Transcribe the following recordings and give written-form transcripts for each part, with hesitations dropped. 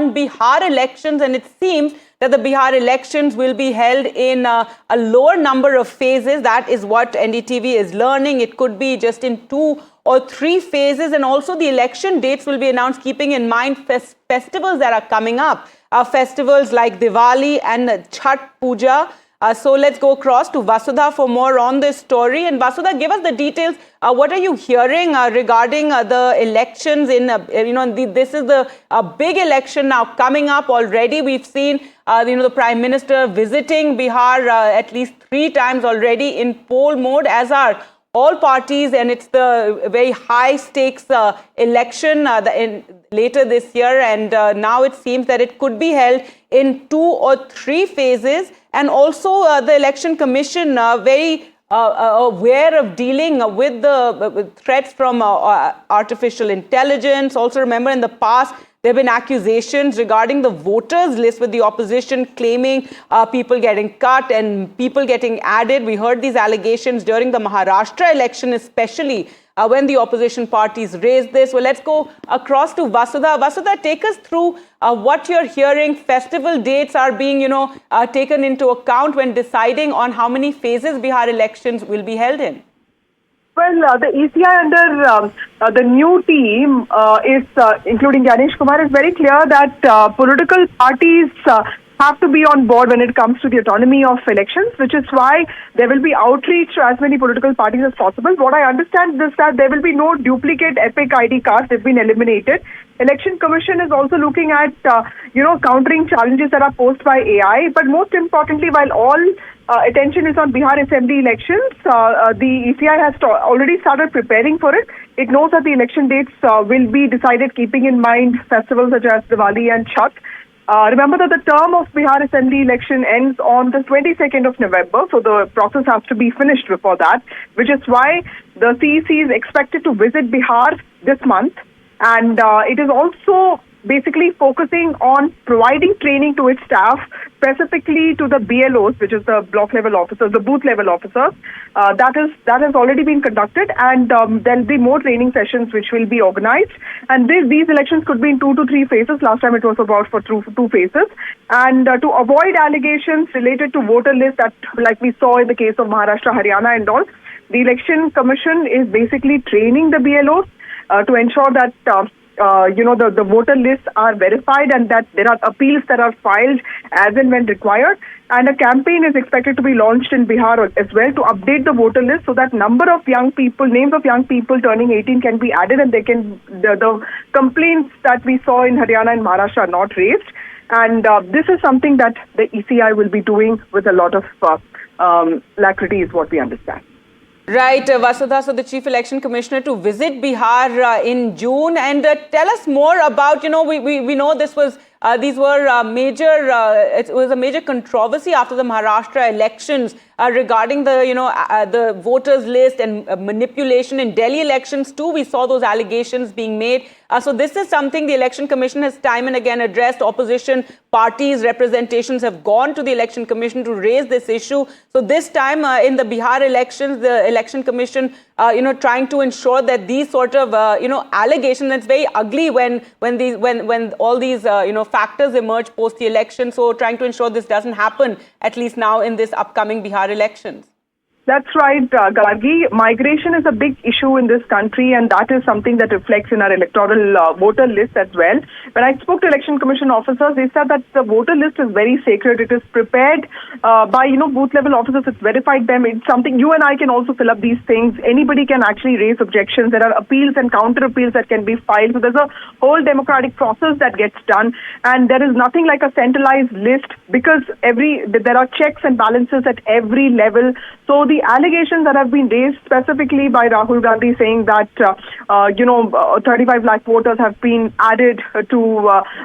on Bihar elections, and it seems that the Bihar elections will be held in a lower number of phases. That is what NDTV is learning. It could be just in 2 or 3 phases, and also the election dates will be announced keeping in mind festivals that are coming up. Festivals like Diwali and Chhath Puja. So let's go across to Vasudha for more on this story. And Vasudha, give us the details. What are you hearing regarding the elections? This is the big election now coming up already. We've seen the Prime Minister visiting Bihar at least 3 times already in poll mode, as are all parties, and it's the very high stakes election later this year, and now it seems that it could be held in 2 or 3 phases. And also the Election Commission very aware of dealing with the threats from artificial intelligence. Also remember, in the past there have been accusations regarding the voters list, with the opposition claiming people getting cut and people getting added. We heard these allegations during the Maharashtra election, especially when the opposition parties raised this. Well, let's go across to Vasudha. Vasudha, take us through what you're hearing. Festival dates are being, taken into account when deciding on how many phases Bihar elections will be held in. Well, the ECI under the new team including Ganesh Kumar, is very clear that political parties have to be on board when it comes to the autonomy of elections, which is why there will be outreach to as many political parties as possible. What I understand is that there will be no duplicate EPIC ID cards. They've been eliminated. Election Commission is also looking at, countering challenges that are posed by AI. But most importantly, while all attention is on Bihar Assembly elections, the ECI has already started preparing for it. It knows that the election dates will be decided keeping in mind festivals such as Diwali and Chhath. Remember that the term of Bihar Assembly election ends on the 22nd of November, so the process has to be finished before that, which is why the CEC is expected to visit Bihar this month. And it is also basically focusing on providing training to its staff, specifically to the BLOs, which is the block level officers, the booth level officers. That has already been conducted, and there'll be more training sessions which will be organized. And these elections could be in 2 to 3 phases. Last time it was about for 2 phases. And to avoid allegations related to voter lists that, like we saw in the case of Maharashtra, Haryana and all, the Election Commission is basically training the BLOs to ensure that the voter lists are verified and that there are appeals that are filed as and when required. And a campaign is expected to be launched in Bihar as well to update the voter list, so that number of young people, names of young people turning 18 can be added, and the complaints that we saw in Haryana and Maharashtra are not raised. And this is something that the ECI will be doing with a lot of alacrity, is what we understand. Right, Vasudha, so the Chief Election Commissioner to visit Bihar in June. And tell us more about, we know this was, these were it was a major controversy after the Maharashtra elections regarding the voters list and manipulation in Delhi elections too. We saw those allegations being made. So this is something the Election Commission has time and again addressed. Opposition parties' representations have gone to the Election Commission to raise this issue. So this time in the Bihar elections, the Election Commission, trying to ensure that these sort of, allegations, it's very ugly when all these, factors emerge post the election. So trying to ensure this doesn't happen, at least now in this upcoming Bihar elections. That's right, Gargi. Migration is a big issue in this country, and that is something that reflects in our electoral voter list as well. When I spoke to Election Commission officers, they said that the voter list is very sacred. It is prepared by, booth level officers. It's verified them. It's something you and I can also fill up these things. Anybody can actually raise objections. There are appeals and counter appeals that can be filed. So there's a whole democratic process that gets done, and there is nothing like a centralized list, because there are checks and balances at every level. So the allegations that have been raised specifically by Rahul Gandhi, saying that 35 lakh voters have been added to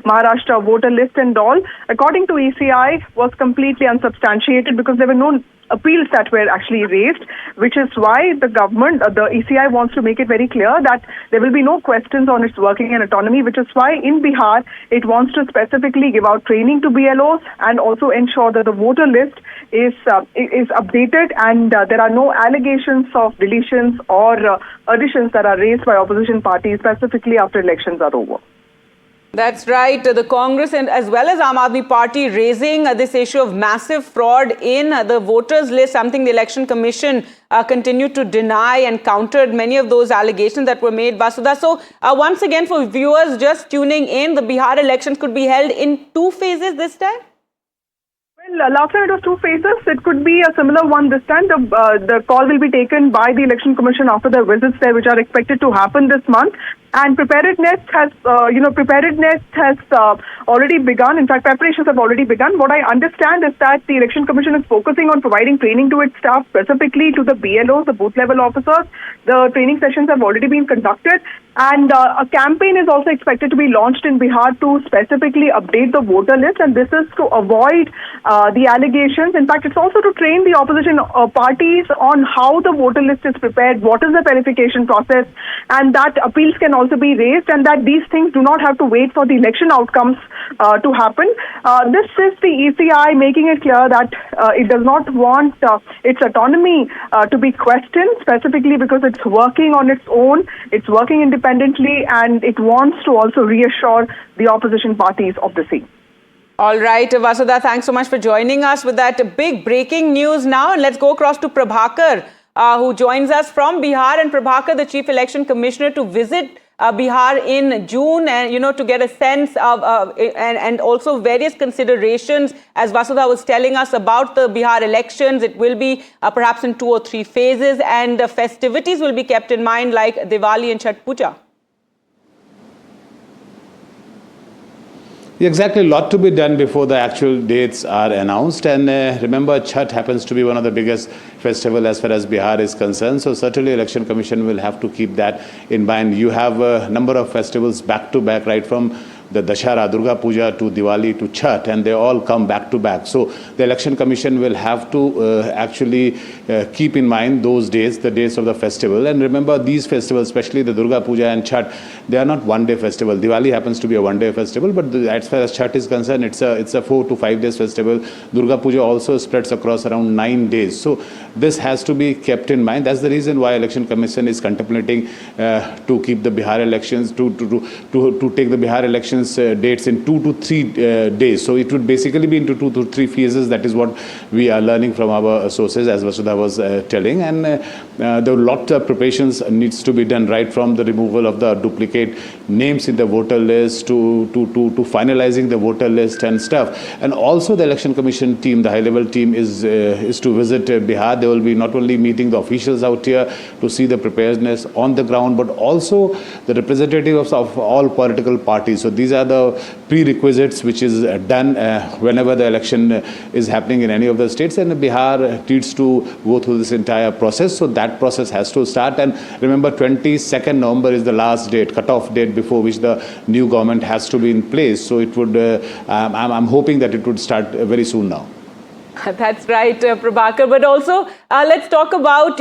Maharashtra voter list and all, according to ECI, was completely unsubstantiated, because there were no appeals that were actually raised, which is why the government, the ECI, wants to make it very clear that there will be no questions on its working and autonomy, which is why in Bihar it wants to specifically give out training to BLOs and also ensure that the voter list is updated and there are no allegations of deletions or additions that are raised by opposition parties, specifically after elections are over. That's right. The Congress and as well as Aam Aadmi Party raising this issue of massive fraud in the voters list, something the Election Commission continued to deny and countered many of those allegations that were made, Vasudha. So once again, for viewers just tuning in, the Bihar elections could be held in 2 phases this time? Well, last time it was 2 phases. It could be a similar one this time. The call will be taken by the Election Commission after their visits there, which are expected to happen this month. And preparedness has already begun. In fact, preparations have already begun. What I understand is that the Election Commission is focusing on providing training to its staff, specifically to the BLOs, the booth level officers. The training sessions have already been conducted. And a campaign is also expected to be launched in Bihar to specifically update the voter list. And this is to avoid the allegations. In fact, it's also to train the opposition parties on how the voter list is prepared, what is the verification process, and that appeals can also be raised, and that these things do not have to wait for the election outcomes to happen. This is the ECI making it clear that it does not want its autonomy to be questioned, specifically because it's working on its own, it's working independently, and it wants to also reassure the opposition parties of the same. All right, Vasudha, thanks so much for joining us with that big breaking news now. And let's go across to Prabhakar, who joins us from Bihar. And Prabhakar, the Chief Election Commissioner, to visit Bihar in June and, to get a sense of and also various considerations. As Vasudha was telling us about the Bihar elections, it will be perhaps in 2 or 3 phases, and festivities will be kept in mind like Diwali and Chhath Puja. Exactly, a lot to be done before the actual dates are announced. And remember, Chhath happens to be one of the biggest festival as far as Bihar is concerned. So certainly Election Commission will have to keep that in mind. You have a number of festivals back to back, right from the Dashara, Durga Puja to Diwali to Chhath, and they all come back to back. So the Election Commission will have to actually keep in mind those days, the days of the festival. And remember, these festivals, especially the Durga Puja and Chhath, they are not one-day festival. Diwali happens to be a one-day festival, but as far as Chhath is concerned, it's a 4 to 5 days festival. Durga Puja also spreads across around 9 days. So this has to be kept in mind. That's the reason why Election Commission is contemplating to keep the Bihar elections, to take the Bihar elections dates in 2 to 3 days. So it would basically be into 2 to 3 phases. That is what we are learning from our sources, as Vasudha was telling. And there are a lot of preparations needs to be done, right from the removal of the duplicate names in the voter list to finalizing the voter list and stuff. And also the Election Commission team, the high-level team, is to visit Bihar. They will be not only meeting the officials out here to see the preparedness on the ground, but also the representatives of all political parties. So these are the prerequisites which is done whenever the election is happening in any of the states, and Bihar needs to go through this entire process. So that process has to start. And remember, 22nd November is the last date, cutoff date before which the new government has to be in place. So it would, I'm hoping that it would start very soon now. That's right, Prabhakar. But also, let's talk about,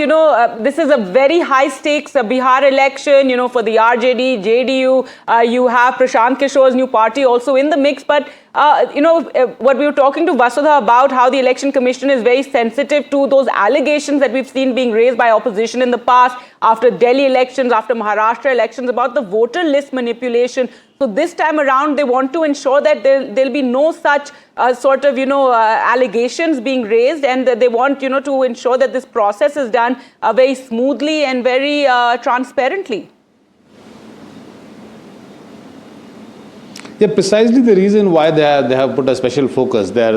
this is a very high stakes Bihar election, for the RJD, JDU. You have Prashant Kishore's new party also in the mix. But, what we were talking to Vasudha about, how the Election Commission is very sensitive to those allegations that we've seen being raised by opposition in the past, after Delhi elections, after Maharashtra elections, about the voter list manipulation. So this time around, they want to ensure that there'll be no such allegations being raised, and they want, to ensure that this process is done very smoothly and very transparently. Yeah, precisely the reason why they have put a special focus there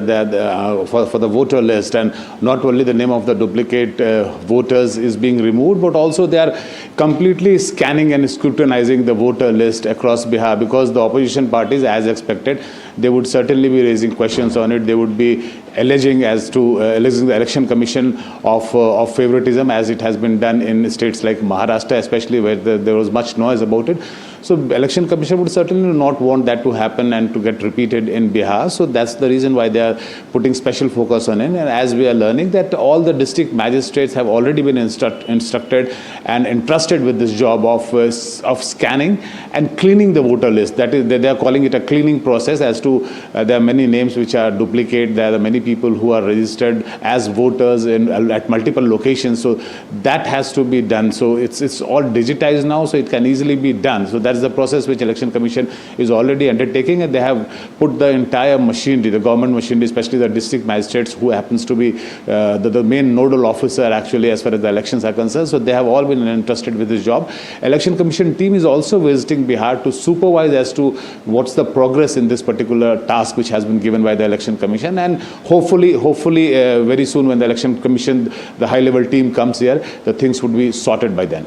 for the voter list, and not only the name of the duplicate voters is being removed, but also they are completely scanning and scrutinizing the voter list across Bihar, because the opposition parties, as expected, they would certainly be raising questions on it. They would be alleging the Election Commission of favoritism, as it has been done in states like Maharashtra, especially where there was much noise about it. So Election Commission would certainly not want that to happen and to get repeated in Bihar. So that's the reason why they are putting special focus on it. And as we are learning that all the district magistrates have already been instructed and entrusted with this job of scanning and cleaning the voter list. That is, they are calling it a cleaning process, as to there are many names which are duplicate. There are many people who are registered as voters at multiple locations. So that has to be done. So it's all digitized now, so it can easily be done. So that's that's the process which Election Commission is already undertaking, and they have put the entire machinery, the government machinery, especially the district magistrates, who happens to be the main nodal officer actually as far as the elections are concerned. So they have all been entrusted with this job. Election Commission team is also visiting Bihar to supervise as to what's the progress in this particular task which has been given by the Election Commission, and hopefully very soon when the Election Commission, the high level team comes here, the things would be sorted by then.